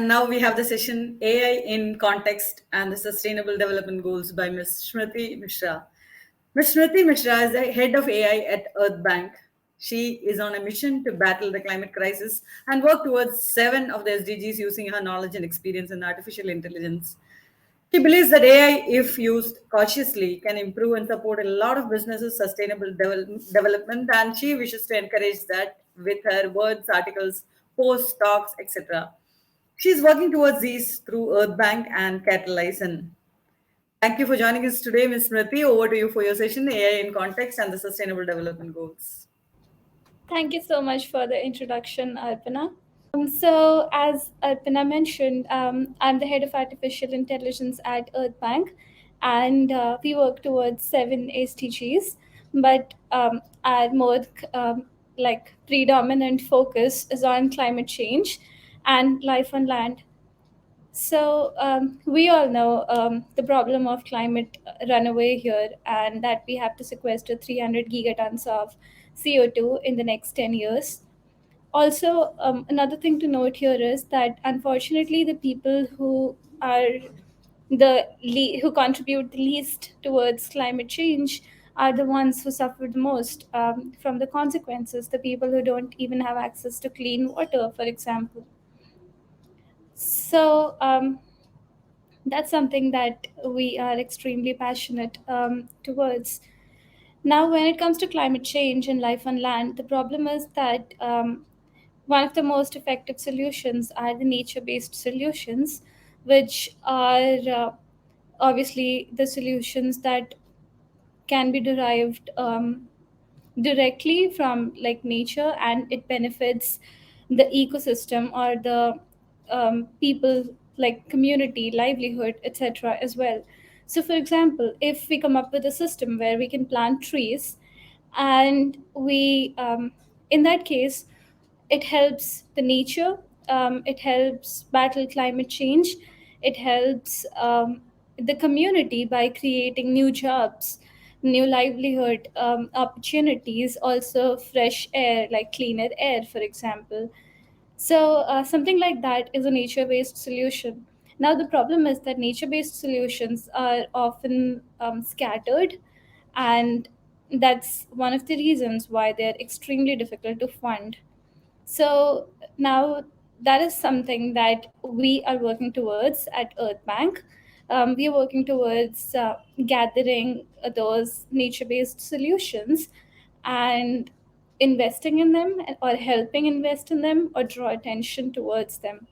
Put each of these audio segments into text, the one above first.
And now we have the session AI in Context and the Sustainable Development Goals by Ms. Smriti Mishra. Ms. Smriti Mishra is the head of AI at Earth Bank. She is on a mission to battle the climate crisis and work towards 7 of the SDGs using her knowledge and experience in artificial intelligence. She believes that AI, if used cautiously, can improve and support a lot of businesses' sustainable development, and she wishes to encourage that with her words, articles, posts, talks, etc. She is working towards these through Earth Bank and Catalyson. Thank you for joining us today, Ms. Smriti. Over to you for your session, AI in Context and the Sustainable Development Goals. Thank you so much for the introduction, Arpana. So, as Arpana mentioned, I'm the head of artificial intelligence at Earth Bank, and we work towards 7 SDGs. But our more predominant focus is on climate change and life on land. So we all know the problem of climate runaway here, and that we have to sequester 300 gigatons of CO2 in the next 10 years. Also, another thing to note here is that unfortunately, the people who are who contribute the least towards climate change are the ones who suffer the most from the consequences. The people who don't even have access to clean water, for example. So that's something that we are extremely passionate towards. Now, when it comes to climate change and life on land, the problem is that one of the most effective solutions are the nature-based solutions, which are obviously the solutions that can be derived directly from like nature, and it benefits the ecosystem or the people, like community livelihood, etc. as well. So for example, if we come up with a system where we can plant trees, and we in that case it helps the nature, it helps battle climate change, it helps the community by creating new jobs, new livelihood opportunities, also fresh air, like cleaner air, for example. So something like that is a nature-based solution. Now the problem is that nature-based solutions are often scattered, and that's one of the reasons why they're extremely difficult to fund. So now that is something that we are working towards at Earth Bank. We are working towards gathering those nature-based solutions and investing in them, or helping invest in them, or draw attention towards them.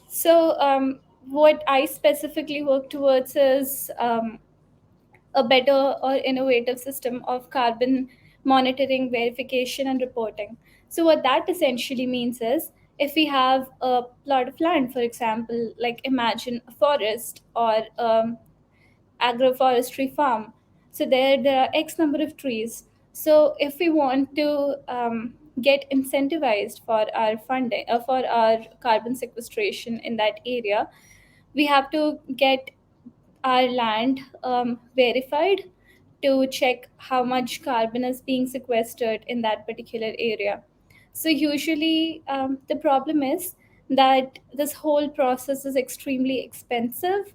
So what I specifically work towards is a better or innovative system of carbon monitoring, verification, and reporting. So, what that essentially means is, if we have a plot of land, for example, like imagine a forest or agroforestry farm. So there are X number of trees. So if we want to get incentivized for our funding, for our carbon sequestration in that area, we have to get our land verified to check how much carbon is being sequestered in that particular area. So usually the problem is that this whole process is extremely expensive,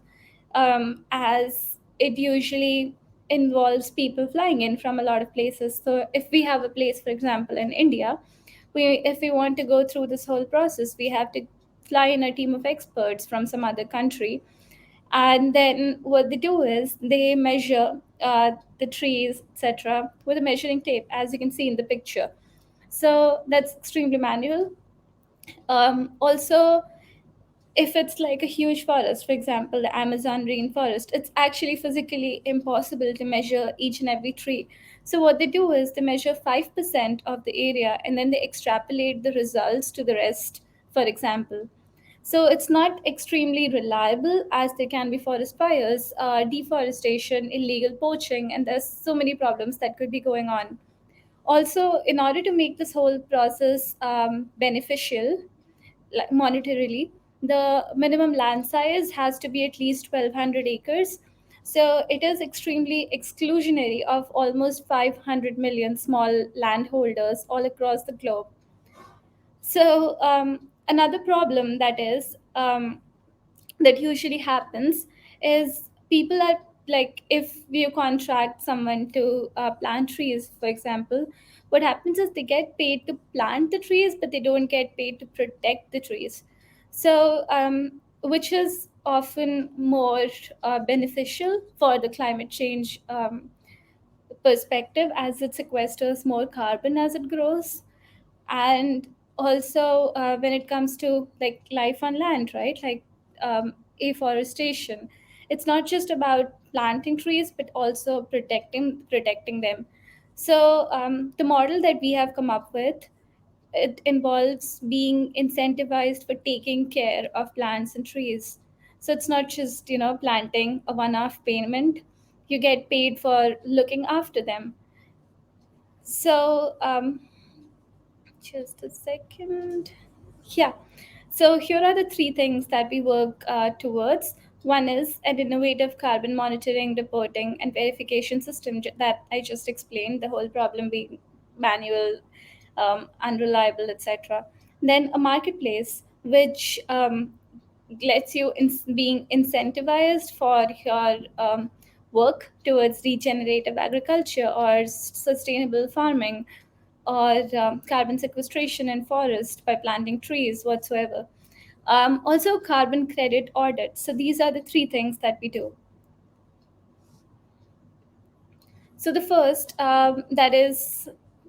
as it usually involves people flying in from a lot of places. So if we have a place, for example, in India, if we want to go through this whole process, we have to fly in a team of experts from some other country, and then what they do is they measure the trees, etc., with a measuring tape, as you can see in the picture. So that's extremely manual. Also, if it's like a huge forest, for example, the Amazon rainforest, it's actually physically impossible to measure each and every tree. So what they do is they measure 5% of the area, and then they extrapolate the results to the rest, for example. So it's not extremely reliable, as there can be forest fires, deforestation, illegal poaching, and there's so many problems that could be going on. Also, in order to make this whole process beneficial, like monetarily, the minimum land size has to be at least 1,200 acres. So it is extremely exclusionary of almost 500 million small landholders all across the globe. So Another problem that usually happens is people are like, if you contract someone to plant trees, for example, what happens is they get paid to plant the trees, but they don't get paid to protect the trees. So which is often more beneficial for the climate change perspective, as it sequesters more carbon as it grows. And also when it comes to like life on land, right, like afforestation, it's not just about planting trees but also protecting them. So the model that we have come up with, it involves being incentivized for taking care of plants and trees. So it's not just, planting a one-off payment. You get paid for looking after them. So just a second. Yeah. So here are the three things that we work towards. One is an innovative carbon monitoring, reporting, and verification system that I just explained, the whole problem being manual, unreliable, etc. Then a marketplace which lets you being incentivized for your work towards regenerative agriculture or sustainable farming, or carbon sequestration in forest by planting trees whatsoever. Also carbon credit audit. So these are the three things that we do. So the first, that is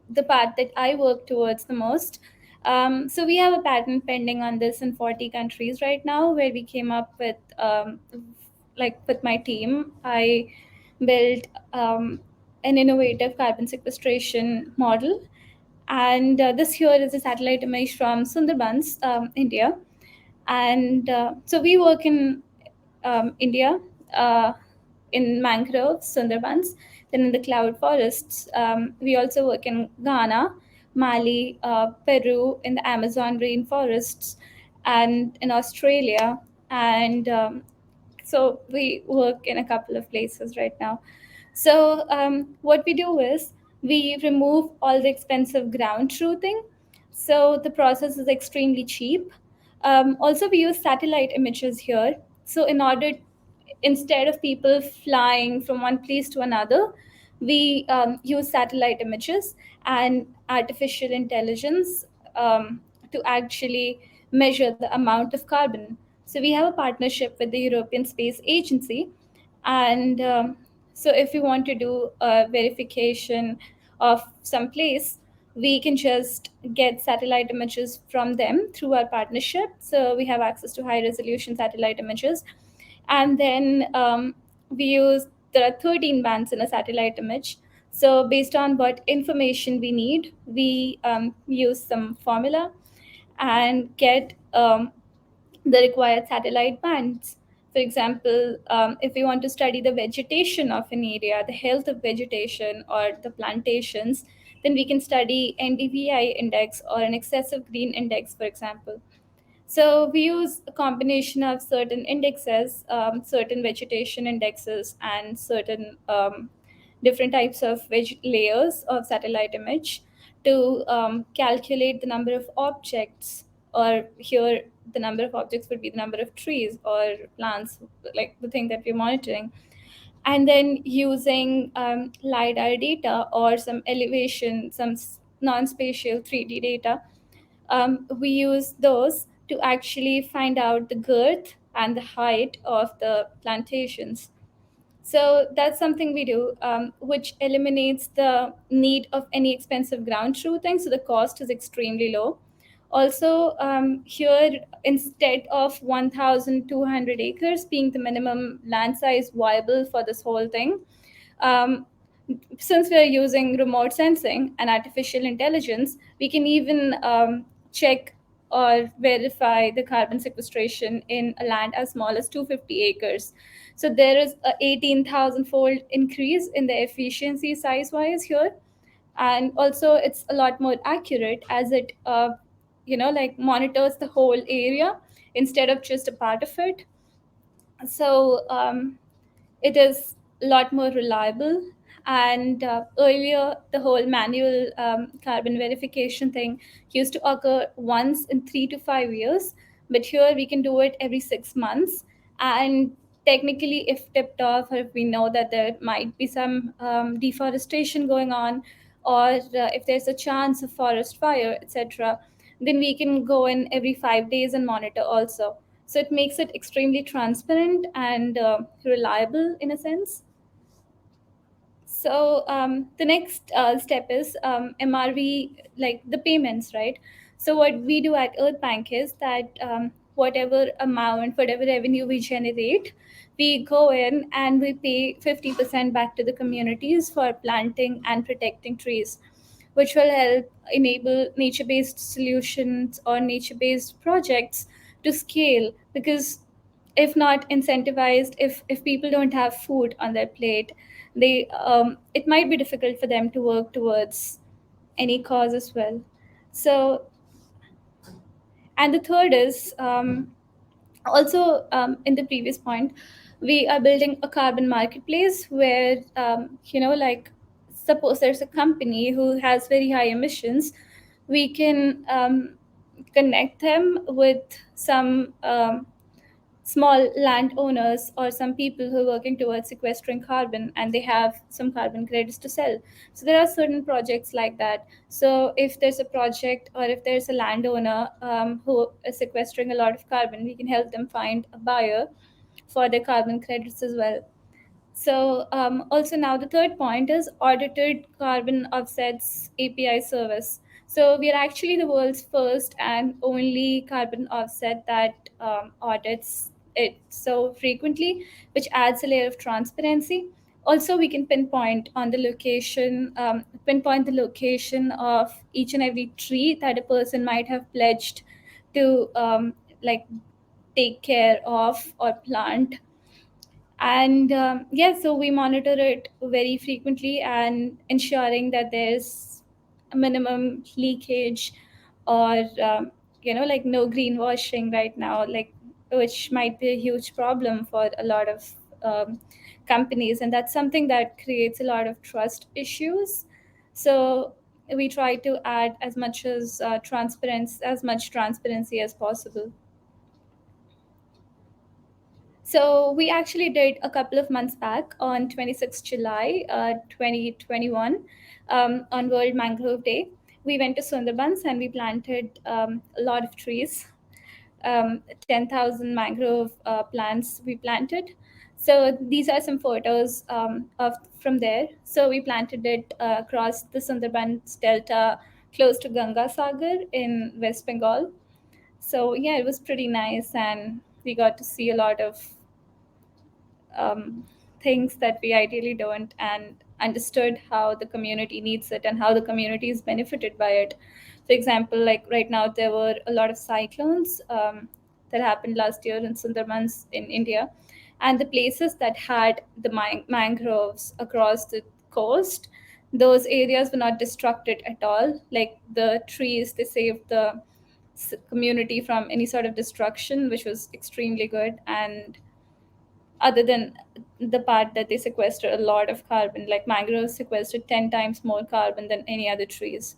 the part that I work towards the most. So we have a patent pending on this in 40 countries right now, where we came up with, like with my team, I built an innovative carbon sequestration model. And this here is a satellite image from Sundarbans, India. And so we work in India, in mangroves, Sundarbans, then in the cloud forests. We also work in Ghana, Mali, Peru, in the Amazon rainforests, and in Australia. And so we work in a couple of places right now. So what we do is we remove all the expensive ground truthing. So the process is extremely cheap. Also, we use satellite images here. So instead of people flying from one place to another, we use satellite images and artificial intelligence to actually measure the amount of carbon. So we have a partnership with the European Space Agency. And so if we want to do a verification of some place, we can just get satellite images from them through our partnership. So we have access to high resolution satellite images. And then there are 13 bands in a satellite image. So based on what information we need, we use some formula and get the required satellite bands. For example, if we want to study the vegetation of an area, the health of vegetation or the plantations, then we can study NDVI index or an excessive green index, for example. So we use a combination of certain indexes, certain vegetation indexes, and certain different types of layers of satellite image to calculate the number of objects, or here the number of objects would be the number of trees or plants, like the thing that we're monitoring. And then using LiDAR data or some elevation, some non-spatial 3D data, we use those to actually find out the girth and the height of the plantations. So that's something we do, which eliminates the need of any expensive ground truthing. So the cost is extremely low. Also, here, instead of 1,200 acres being the minimum land size viable for this whole thing, um, since we are using remote sensing and artificial intelligence, we can even check or verify the carbon sequestration in a land as small as 250 acres. So there is a 18,000 fold increase in the efficiency size wise here. And also it's a lot more accurate, as it like monitors the whole area instead of just a part of it. So it is a lot more reliable. And earlier, the whole manual carbon verification thing used to occur once in 3 to 5 years, but here we can do it every 6 months. And technically, if tipped off, or if we know that there might be some deforestation going on, or if there's a chance of forest fire, etc., then we can go in every 5 days and monitor also. So it makes it extremely transparent and reliable in a sense. So the next step is MRV, like the payments, right? So what we do at Earth Bank is that whatever amount, whatever revenue we generate, we go in and we pay 50% back to the communities for planting and protecting trees, which will help enable nature-based solutions or nature-based projects to scale. Because if not incentivized, if people don't have food on their plate, they it might be difficult for them to work towards any cause as well. So, and the third is also in the previous point, we are building a carbon marketplace where like, suppose there's a company who has very high emissions, we can connect them with some small landowners or some people who are working towards sequestering carbon, and they have some carbon credits to sell. So there are certain projects like that. So if there's a project, or if there's a landowner who is sequestering a lot of carbon, we can help them find a buyer for their carbon credits as well. So also now the third point is audited carbon offsets API service. So we are actually the world's first and only carbon offset that audits it so frequently, which adds a layer of transparency. Also, we can pinpoint the location of each and every tree that a person might have pledged to like take care of or plant. And yeah, so we monitor it very frequently and ensuring that there's a minimum leakage, or like no greenwashing right now, like, which might be a huge problem for a lot of companies, and that's something that creates a lot of trust issues. So we try to add as much transparency as possible. So we actually did a couple of months back on 26th July 2021, on World Mangrove Day. We went to Sundarbans and we planted a lot of trees, 10,000 mangrove plants we planted. So these are some photos of from there. So we planted it across the Sundarbans Delta, close to Ganga Sagar in West Bengal. So yeah, it was pretty nice, and we got to see a lot of um, things that we ideally don't, and understood how the community needs it and how the community is benefited by it. For example, like right now, there were a lot of cyclones that happened last year in Sundarbans in India, and the places that had the mangroves across the coast, those areas were not destructed at all. Like the trees, they saved the community from any sort of destruction, which was extremely good. And other than the part that they sequester a lot of carbon, like mangroves sequester 10 times more carbon than any other trees.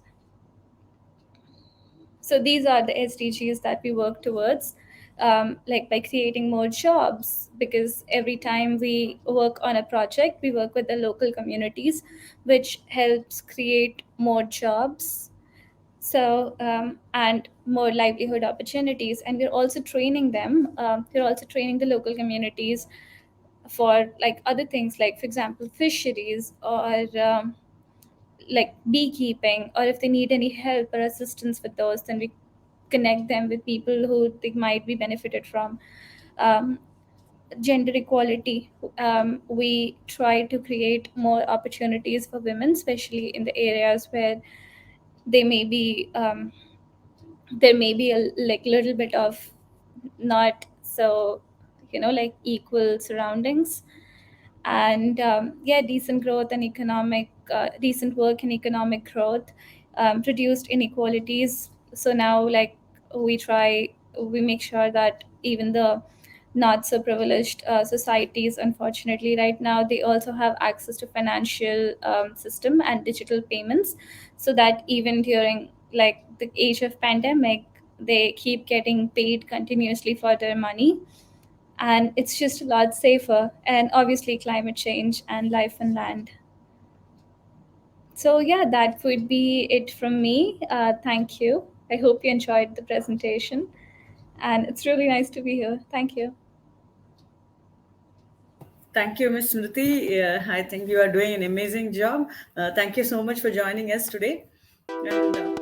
So these are the SDGs that we work towards, like by creating more jobs, because every time we work on a project, we work with the local communities, which helps create more jobs. So and more livelihood opportunities, and we're also training them. We're also training the local communities for like other things, like for example fisheries, or like beekeeping, or if they need any help or assistance with those, then we connect them with people who they might be benefited from. um, Gender equality, we try to create more opportunities for women, especially in the areas where they may be there may be a like little bit of not so like equal surroundings. And yeah, decent growth and decent work and economic growth reduced inequalities. So now, like, we make sure that even the not so privileged societies, unfortunately, right now, they also have access to financial system and digital payments, so that even during like the age of pandemic, they keep getting paid continuously for their money, and it's just a lot safer. And obviously climate change and life and land. So yeah, that would be it from me. Thank you. I hope you enjoyed the presentation, and it's really nice to be here. Thank you. Thank you, Ms. Smriti. I think you are doing an amazing job. Thank you so much for joining us today. And